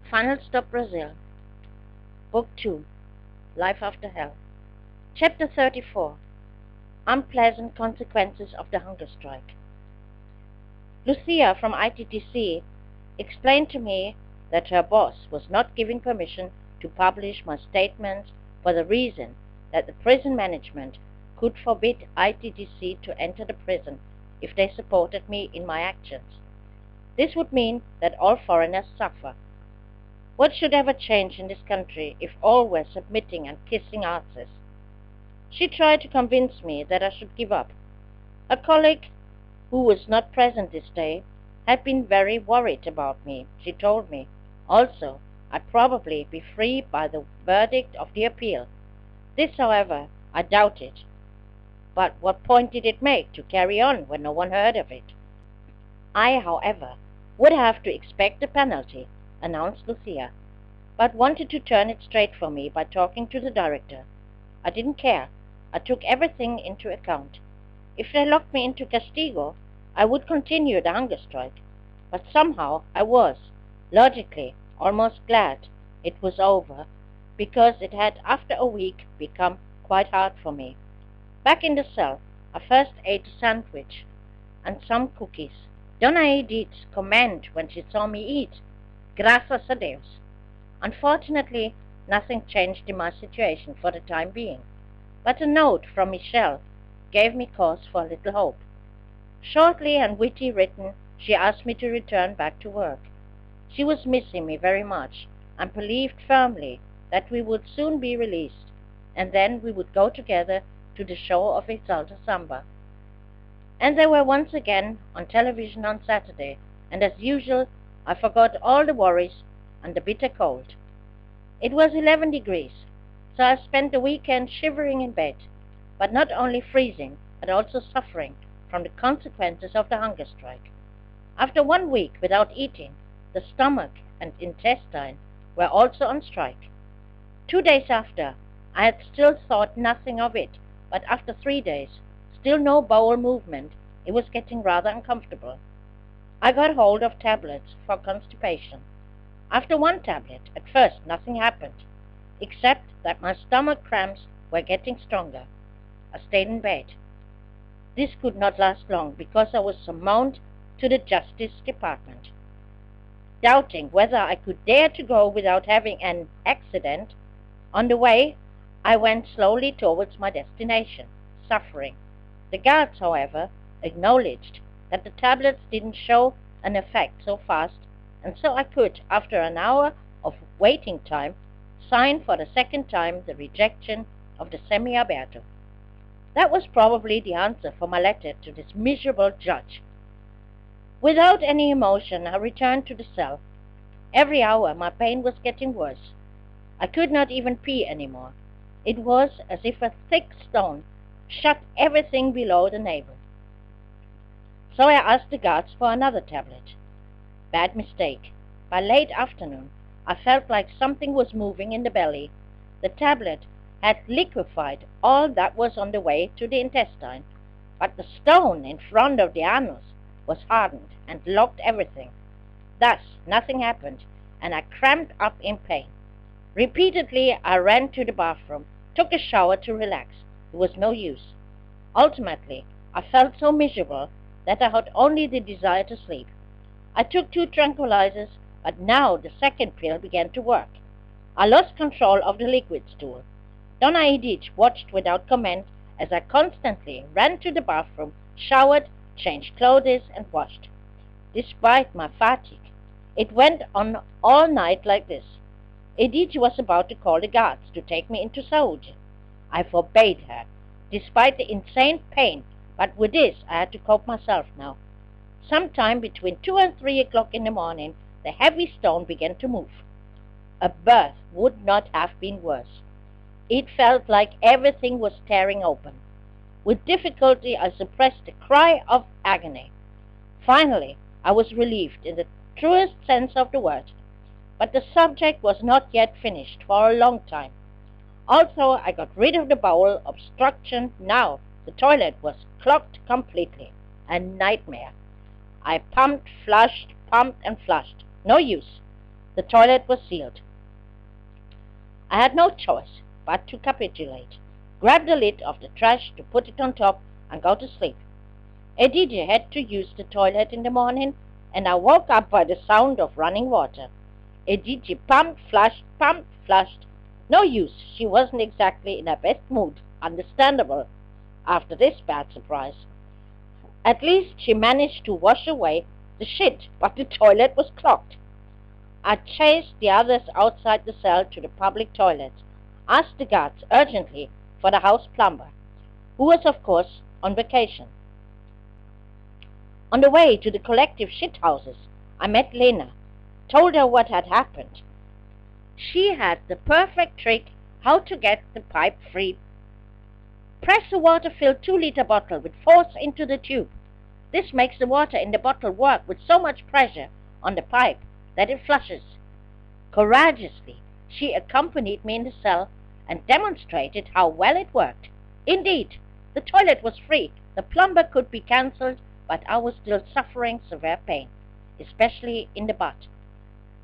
Final Stop Brazil, Book 2, Life After Hell. Chapter 34, Unpleasant Consequences of the Hunger Strike. Lucia from ITTC explained to me that her boss was not giving permission to publish my statements for the reason that the prison management could forbid ITTC to enter the prison if they supported me in my actions. This would mean that all foreigners suffer. What should ever change in this country if all were submitting and kissing asses? She tried to convince me that I should give up. A colleague who was not present this day had been very worried about me, she told me. Also, I'd probably be free by the verdict of the appeal. This, however, I doubted. But what point did it make to carry on when no one heard of it? I, however, would have to expect a penalty, announced Lucia, but wanted to turn it straight for me by talking to the director. I didn't care. I took everything into account. If they locked me into castigo, I would continue the hunger strike. But somehow I was, logically, almost glad it was over, because it had, after a week, become quite hard for me. Back in the cell, I first ate a sandwich and some cookies. Dona Edith's comment when she saw me eat, "Graças a Deus." Unfortunately, nothing changed in my situation for the time being, but a note from Michelle gave me cause for a little hope. Shortly and witty written, she asked me to return back to work. She was missing me very much and believed firmly that we would soon be released, and then we would go together to the show of Exalta Samba. And they were once again on television on Saturday, and as usual I forgot all the worries and the bitter cold. It was 11 degrees, so I spent the weekend shivering in bed, but not only freezing, but also suffering from the consequences of the hunger strike. After 1 week without eating, the stomach and intestine were also on strike. 2 days after, I had still thought nothing of it, but after 3 days, still no bowel movement. It was getting rather uncomfortable. I got hold of tablets for constipation. After 1 tablet, at first nothing happened, except that my stomach cramps were getting stronger. I stayed in bed. This could not last long, because I was summoned to the Justice Department. Doubting whether I could dare to go without having an accident, on the way I went slowly towards my destination, suffering. The guards, however, acknowledged that the tablets didn't show an effect so fast, and so I could, after an hour of waiting time, sign for the second time the rejection of the semi-aberto. That was probably the answer for my letter to this miserable judge. Without any emotion, I returned to the cell. Every hour my pain was getting worse. I could not even pee anymore. It was as if a thick stone shut everything below the navel. So I asked the guards for another tablet. Bad mistake. By late afternoon, I felt like something was moving in the belly. The tablet had liquefied all that was on the way to the intestine, but the stone in front of the anus was hardened and locked everything. Thus, nothing happened, and I cramped up in pain. Repeatedly, I ran to the bathroom, took a shower to relax. It was no use. Ultimately, I felt so miserable that I had only the desire to sleep. I took 2 tranquilizers, but now the second pill began to work. I lost control of the liquid stool. Dona Edith watched without comment as I constantly ran to the bathroom, showered, changed clothes, and washed. Despite my fatigue, it went on all night like this. Edith was about to call the guards to take me into Saúde. I forbade her, despite the insane pain, but with this I had to cope myself now. Sometime between 2 and 3 o'clock in the morning, the heavy stone began to move. A birth would not have been worse. It felt like everything was tearing open. With difficulty, I suppressed a cry of agony. Finally, I was relieved in the truest sense of the word. But the subject was not yet finished for a long time. Also, I got rid of the bowel obstruction. Now the toilet was clogged completely. A nightmare. I pumped, and flushed. No use. The toilet was sealed. I had no choice but to capitulate, grab the lid of the trash to put it on top, and go to sleep. Edith had to use the toilet in the morning, and I woke up by the sound of running water. Edith pumped, flushed. No use, she wasn't exactly in her best mood, understandable, after this bad surprise. At least she managed to wash away the shit, but the toilet was clogged. I chased the others outside the cell to the public toilet, asked the guards urgently for the house plumber, who was of course on vacation. On the way to the collective shit houses, I met Lena, told her what had happened. She had the perfect trick how to get the pipe free. Press a water-filled 2-liter bottle with force into the tube. This makes the water in the bottle work with so much pressure on the pipe that it flushes. Courageously, she accompanied me in the cell and demonstrated how well it worked. Indeed, the toilet was free, the plumber could be cancelled, but I was still suffering severe pain, especially in the butt.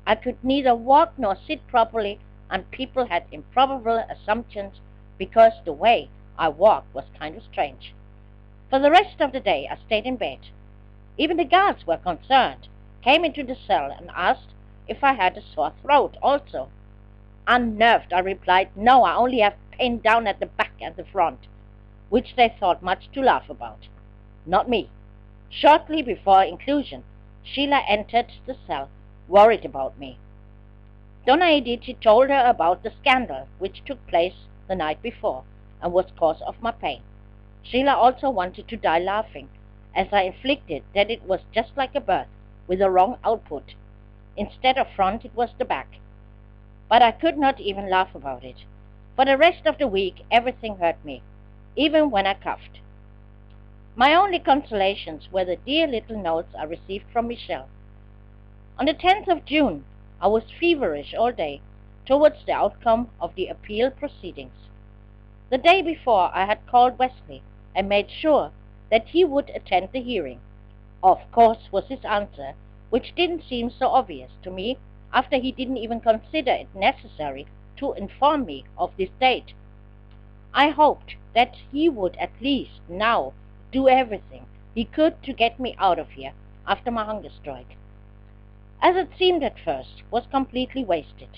I could neither walk nor sit properly, and people had improbable assumptions because the way I walked was kind of strange. For the rest of the day I stayed in bed. Even the guards were concerned, came into the cell and asked if I had a sore throat also. Unnerved, I replied, no, I only have pain down at the back and the front, which they thought much to laugh about. Not me. Shortly before inclusion, Sheila entered the cell, worried about me. Donna Edith told her about the scandal which took place the night before and was cause of my pain. Sheila also wanted to die laughing, as I inflicted that it was just like a birth, with a wrong output. Instead of front, it was the back. But I could not even laugh about it. For the rest of the week, everything hurt me, even when I coughed. My only consolations were the dear little notes I received from Michelle. On the 10th of June, I was feverish all day towards the outcome of the appeal proceedings. The day before, I had called Wesley and made sure that he would attend the hearing. Of course, was his answer, which didn't seem so obvious to me after he didn't even consider it necessary to inform me of this date. I hoped that he would at least now do everything he could to get me out of here after my hunger strike, as it seemed at first was completely wasted.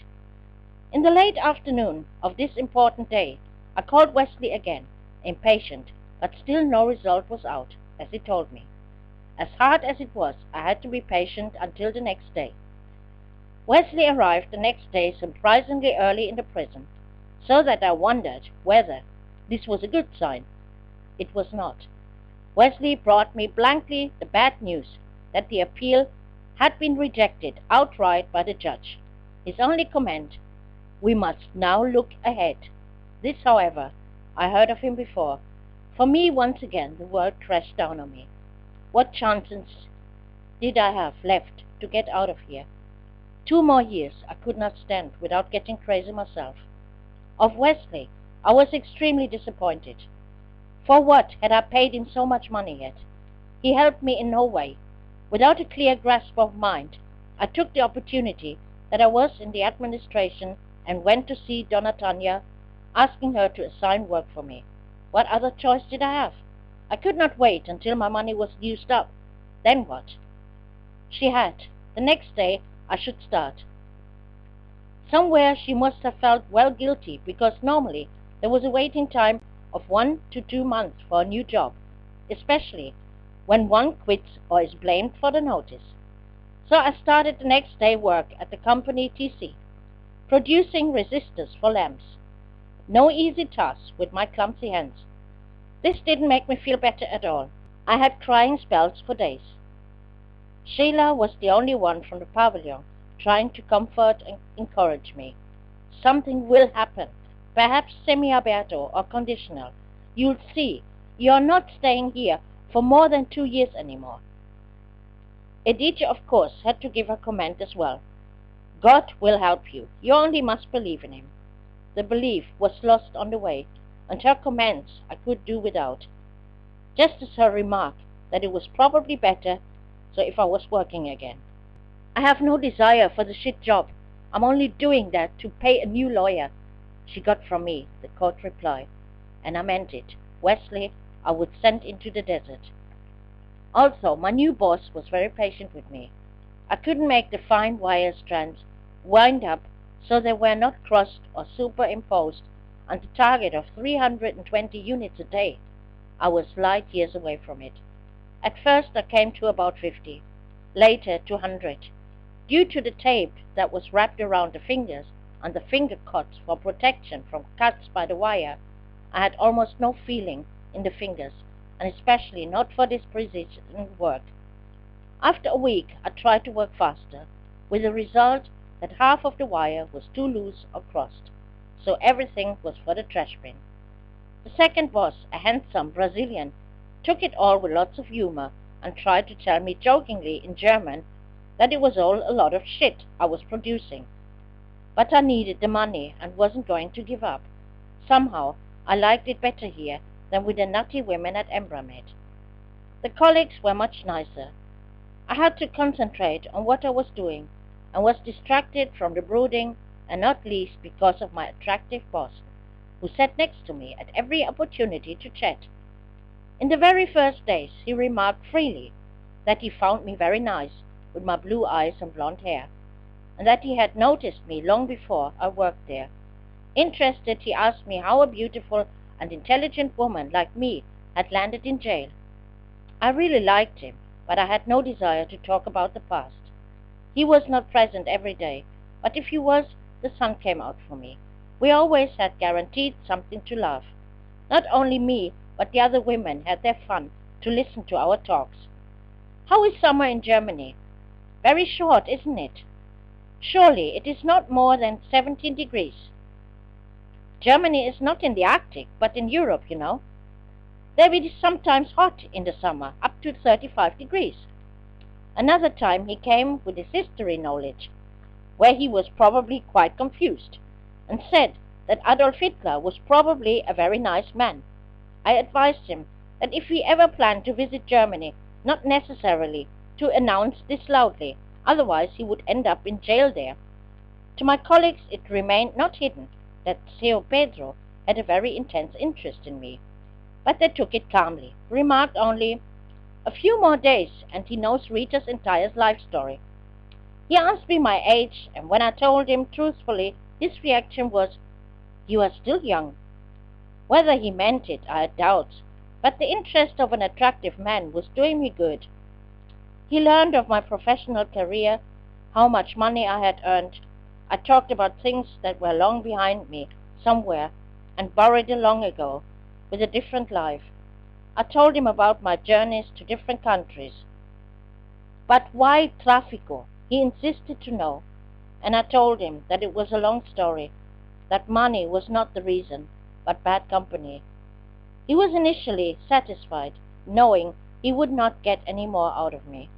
In the late afternoon of this important day, I called Wesley again, impatient, but still no result was out, as he told me. As hard as it was, I had to be patient until the next day. Wesley arrived the next day surprisingly early in the prison, so that I wondered whether this was a good sign. It was not. Wesley brought me blankly the bad news that the appeal had been rejected outright by the judge. His only comment, "We must now look ahead." This, however, I heard of him before. For me, once again, the world crashed down on me. What chances did I have left to get out of here? 2 more years I could not stand without getting crazy myself. Of Wesley, I was extremely disappointed. For what had I paid him so much money yet? He helped me in no way. Without a clear grasp of mind, I took the opportunity that I was in the administration and went to see Donna Tanya, asking her to assign work for me. What other choice did I have? I could not wait until my money was used up. Then what? She had. The next day I should start. Somewhere she must have felt well guilty, because normally there was a waiting time of 1 to 2 months for a new job, especially when one quits or is blamed for the notice. So I started the next day work at the company TC, producing resistors for lamps. No easy task with my clumsy hands. This didn't make me feel better at all. I had crying spells for days. Sheila was the only one from the pavilion trying to comfort and encourage me. Something will happen, perhaps semi-aberto or conditional. You'll see, you're not staying here for more than 2 years anymore. Edith, of course, had to give her comment as well. God will help you. You only must believe in him. The belief was lost on the way, and her comments I could do without, just as her remark that it was probably better so if I was working again. I have no desire for the shit job, I'm only doing that to pay a new lawyer, she got from me, the court reply. And I meant it. Wesley, I was sent into the desert. Also, my new boss was very patient with me. I couldn't make the fine wire strands wind up so they were not crossed or superimposed on the target of 320 units a day. I was light years away from it. At first I came to about 50, later to 100. Due to the tape that was wrapped around the fingers and the finger cuts for protection from cuts by the wire, I had almost no feeling in the fingers, and especially not for this precision work. After a week I tried to work faster, with the result that half of the wire was too loose or crossed, so everything was for the trash bin. The second boss, a handsome Brazilian, took it all with lots of humor and tried to tell me jokingly in German that it was all a lot of shit I was producing. But I needed the money and wasn't going to give up. Somehow I liked it better here than with the nutty women at Embramed. The colleagues were much nicer. I had to concentrate on what I was doing and was distracted from the brooding, and not least because of my attractive boss, who sat next to me at every opportunity to chat. In the very first days he remarked freely that he found me very nice with my blue eyes and blonde hair, and that he had noticed me long before I worked there. Interested, he asked me how a beautiful and intelligent woman like me had landed in jail. I really liked him, but I had no desire to talk about the past. He was not present every day, but if he was, the sun came out for me. We always had guaranteed something to laugh. Not only me, but the other women had their fun to listen to our talks. How is summer in Germany? Very short, isn't it? Surely it is not more than 17 degrees. Germany is not in the Arctic, but in Europe, you know. There it is sometimes hot in the summer, up to 35 degrees. Another time he came with his history knowledge, where he was probably quite confused, and said that Adolf Hitler was probably a very nice man. I advised him that if he ever planned to visit Germany, not necessarily to announce this loudly, otherwise he would end up in jail there. To my colleagues it remained not hidden that Seo Pedro had a very intense interest in me, but they took it calmly, remarked only, "A few more days and he knows Rita's entire life story." He asked me my age, and when I told him truthfully, his reaction was, "You are still young." Whether he meant it, I had doubts, but the interest of an attractive man was doing me good. He learned of my professional career, how much money I had earned. I talked about things that were long behind me, somewhere, and buried long ago, with a different life. I told him about my journeys to different countries. But why Tráfico? He insisted to know, and I told him that it was a long story, that money was not the reason, but bad company. He was initially satisfied, knowing he would not get any more out of me.